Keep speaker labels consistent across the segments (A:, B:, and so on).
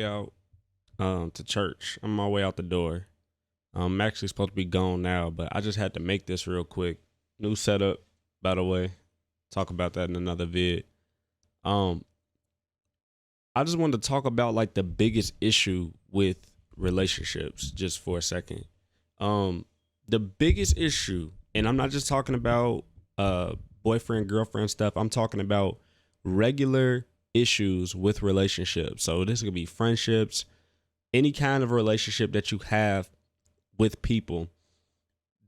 A: way out to church. I'm on my way out the door. I'm actually supposed to be gone now, but I just had to make this real quick. New setup, by the way. Talk about that in another vid. Um, I just wanted to talk about like the biggest issue with relationships just for a second. The biggest issue, and I'm not just talking about boyfriend, girlfriend stuff. I'm talking about regular issues with relationships. So this could be friendships, any kind of relationship that you have with people.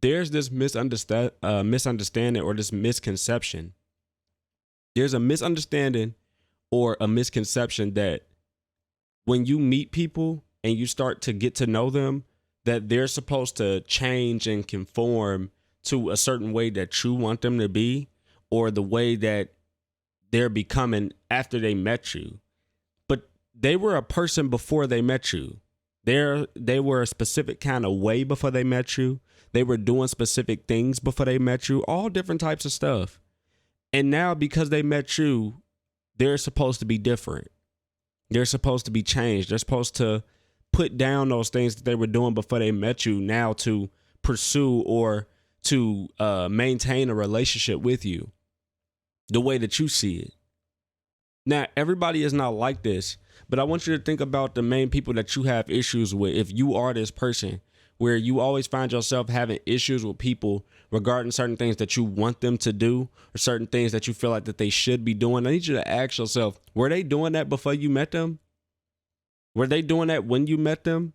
A: There's this misunderstanding or this misconception. There's a misunderstanding or a misconception that when you meet people and you start to get to know them, that they're supposed to change and conform to a certain way that you want them to be, or the way that they're becoming after they met you. But they were a person before they met you. They were a specific kind of way before they met you. They were doing specific things before they met you, all different types of stuff. And now because they met you, they're supposed to be different. They're supposed to be changed. They're supposed to put down those things that they were doing before they met you now to pursue or to maintain a relationship with you the way that you see it. Now, everybody is not like this, but I want you to think about the main people that you have issues with. If you are this person where you always find yourself having issues with people regarding certain things that you want them to do or certain things that you feel like that they should be doing, I need you to ask yourself, were they doing that before you met them? Were they doing that when you met them?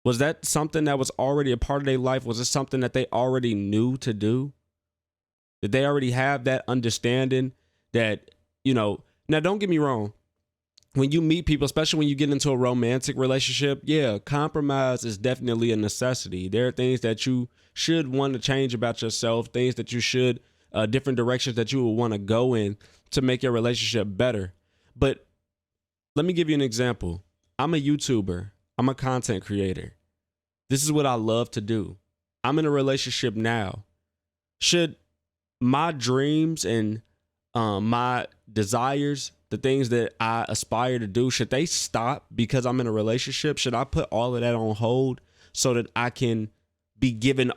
A: Was that something that was already a part of their life? Was it something that they already knew to do? Did they already have that understanding that, now don't get me wrong. When you meet people, especially when you get into a romantic relationship, yeah, compromise is definitely a necessity. There are things that you should want to change about yourself, things that you should, different directions that you would want to go in to make your relationship better. But let me give you an example. I'm a YouTuber. I'm a content creator. This is what I love to do. I'm in a relationship now. Should my dreams and my desires, the things that I aspire to do, should they stop because I'm in a relationship? Should I put all of that on hold so that I can be given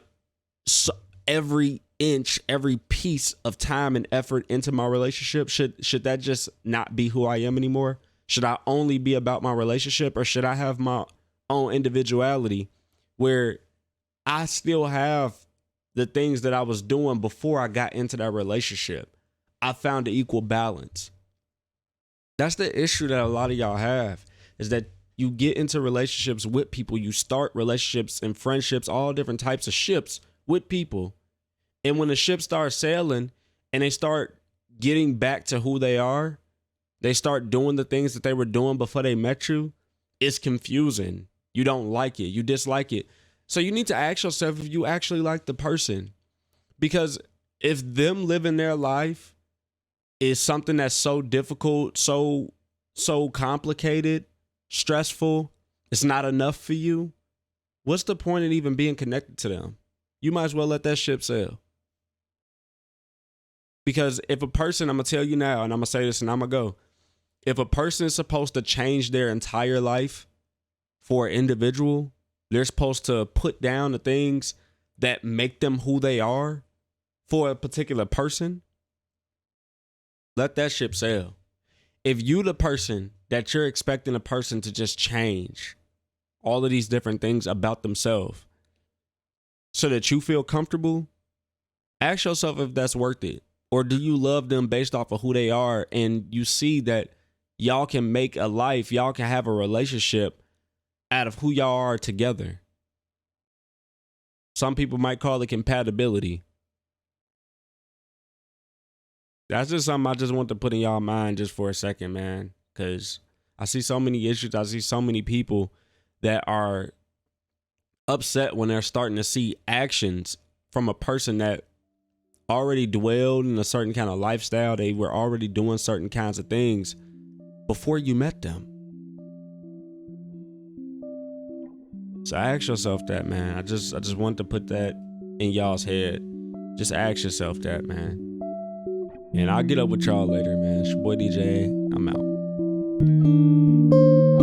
A: every inch, every piece of time and effort into my relationship? Should that just not be who I am anymore? Should I only be about my relationship, or should I have my own individuality where I still have the things that I was doing before I got into that relationship? I found an equal balance. That's the issue that a lot of y'all have, is that you get into relationships with people. You start relationships and friendships, all different types of ships with people. And when the ship starts sailing and they start getting back to who they are, they start doing the things that they were doing before they met you, it's confusing. You don't like it. You dislike it. So you need to ask yourself if you actually like the person. Because if them living their life is something that's so difficult, so complicated, stressful, it's not enough for you, what's the point in even being connected to them? You might as well let that ship sail. Because if a person, I'm going to tell you now, and I'm going to say this and I'm going to go. If a person is supposed to change their entire life for an individual, they're supposed to put down the things that make them who they are for a particular person. Let that ship sail. If you the person that you're expecting a person to just change all of these different things about themselves so that you feel comfortable, ask yourself if that's worth it. Or do you love them based off of who they are, and you see that y'all can make a life, y'all can have a relationship out of who y'all are together? Some people might call it compatibility. That's just something I just want to put in y'all mind just for a second, man. Because I see so many issues. I see so many people that are upset when they're starting to see actions from a person that already dwelled in a certain kind of lifestyle. They were already doing certain kinds of things before you met them. So ask yourself that, man. I just want to put that in y'all's head. Just ask yourself that, man. And I'll get up with y'all later, man. It's your boy DJ. I'm out.